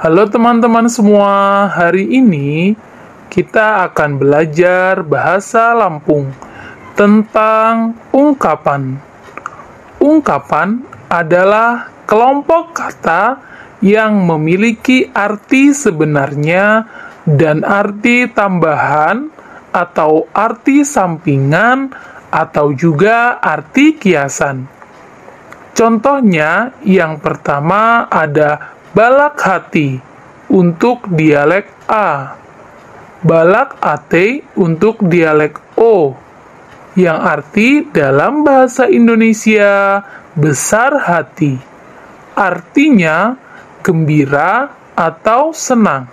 Halo teman-teman semua, hari ini kita akan belajar bahasa Lampung tentang ungkapan. Ungkapan adalah kelompok kata yang memiliki arti sebenarnya dan arti tambahan atau arti sampingan atau juga arti kiasan. Contohnya, yang pertama ada balak hati untuk dialek A, balak ate untuk dialek O, yang arti dalam bahasa Indonesia besar hati. Artinya gembira atau senang.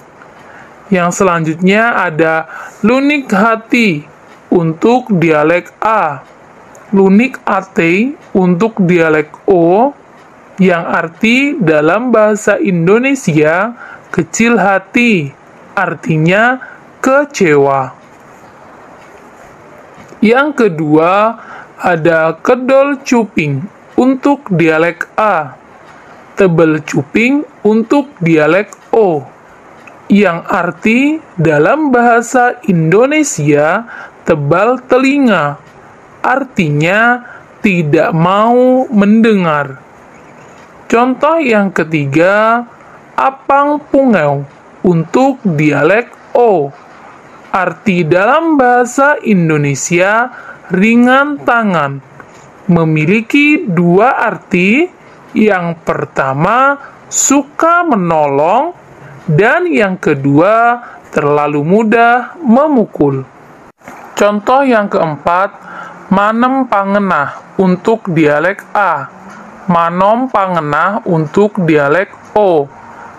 Yang selanjutnya ada lunik hati untuk dialek A, lunik ate untuk dialek O, yang arti dalam bahasa Indonesia kecil hati, artinya kecewa. Yang kedua ada kedol cuping untuk dialek A, tebel cuping untuk dialek O, yang arti dalam bahasa Indonesia tebal telinga, artinya tidak mau mendengar. Contoh yang ketiga, apang pungeu untuk dialek O. Arti dalam bahasa Indonesia ringan tangan. Memiliki dua arti. Yang pertama, suka menolong, dan yang kedua, terlalu mudah memukul. Contoh yang keempat, manem pangenah untuk dialek A, manom pangenah untuk dialek O.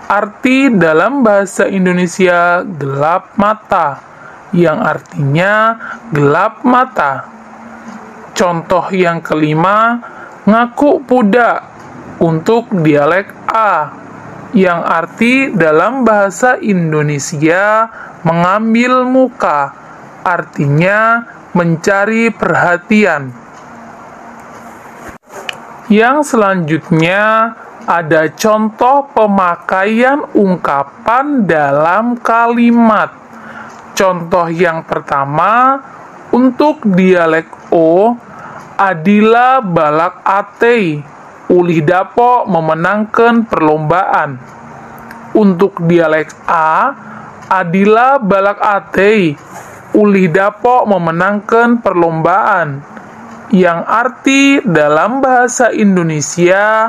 Arti dalam bahasa Indonesia gelap mata, yang artinya gelap mata. Contoh yang kelima, ngaku puda untuk dialek A, yang arti dalam bahasa Indonesia mengambil muka, artinya mencari perhatian. Yang selanjutnya ada contoh pemakaian ungkapan dalam kalimat. Contoh yang pertama, untuk dialek O, Adila balak ate, ulih dapo memenangkan perlombaan. Untuk dialek A, Adila balak ate, ulih dapo memenangkan perlombaan, yang arti dalam bahasa Indonesia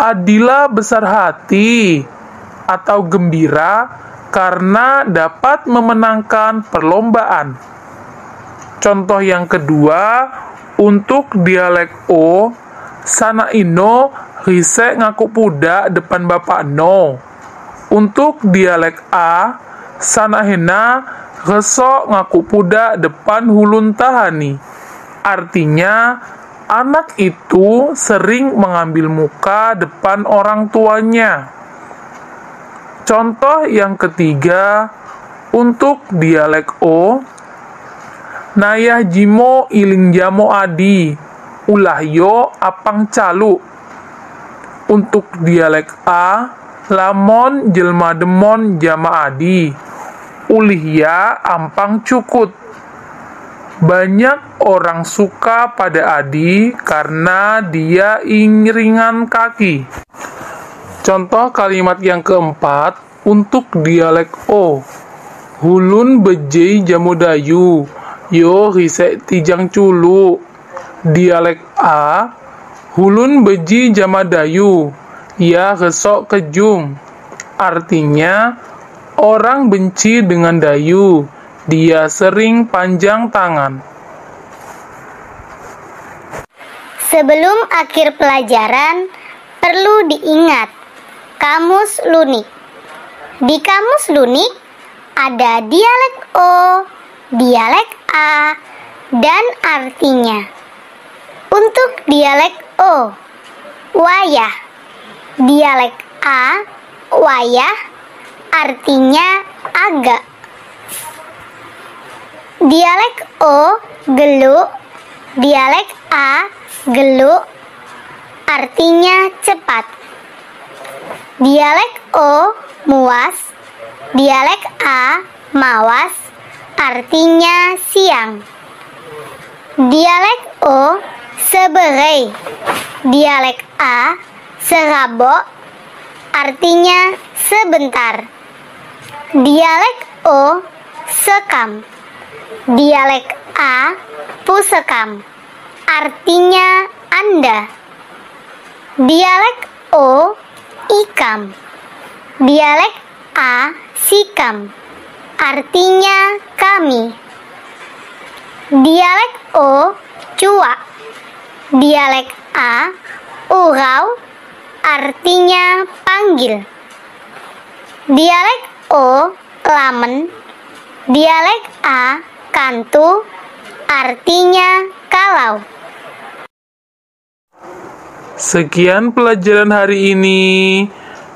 Adila besar hati atau gembira karena dapat memenangkan perlombaan. Contoh yang kedua, untuk dialek O, sana ino hise ngaku puda depan bapak no. Untuk dialek A, sana hena reso ngaku puda depan hulun tahani. Artinya, anak itu sering mengambil muka depan orang tuanya. Contoh yang ketiga, untuk dialek O, nayah jimo iling jamo adi, ulah yo apang calu. Untuk dialek A, lamon jelma demon jama adi, ulih ya ampang cukut. Banyak orang suka pada Adi karena dia ringan kaki. Contoh kalimat yang keempat, untuk dialek O, hulun bejei jamudayu, yo hisek tijang culu. Dialek A, hulun beji jamadayu, ya gesok kejung. Artinya, orang benci dengan dayu, dia sering panjang tangan. Sebelum akhir pelajaran, perlu diingat kamus lunik. Di kamus lunik ada dialek O, dialek A, dan artinya. Untuk dialek O, wayah. Dialek A, wayah, artinya agak. Dialek O, geluk. Dialek A, geluk, artinya cepat. Dialek O, muas. Dialek A, mawas, artinya siang. Dialek O, seberei. Dialek A, serabok, artinya sebentar. Dialek O, sekam. Dialek A, pusekam, artinya Anda. Dialek O, ikam. Dialek A, sikam, artinya kami. Dialek O, cuak. Dialek A, urau, artinya panggil. Dialek O, lamen. Dialek A, kantu, artinya kalau. Sekian pelajaran hari ini.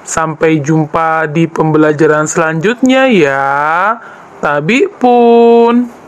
Sampai jumpa di pembelajaran selanjutnya ya. Tabi pun.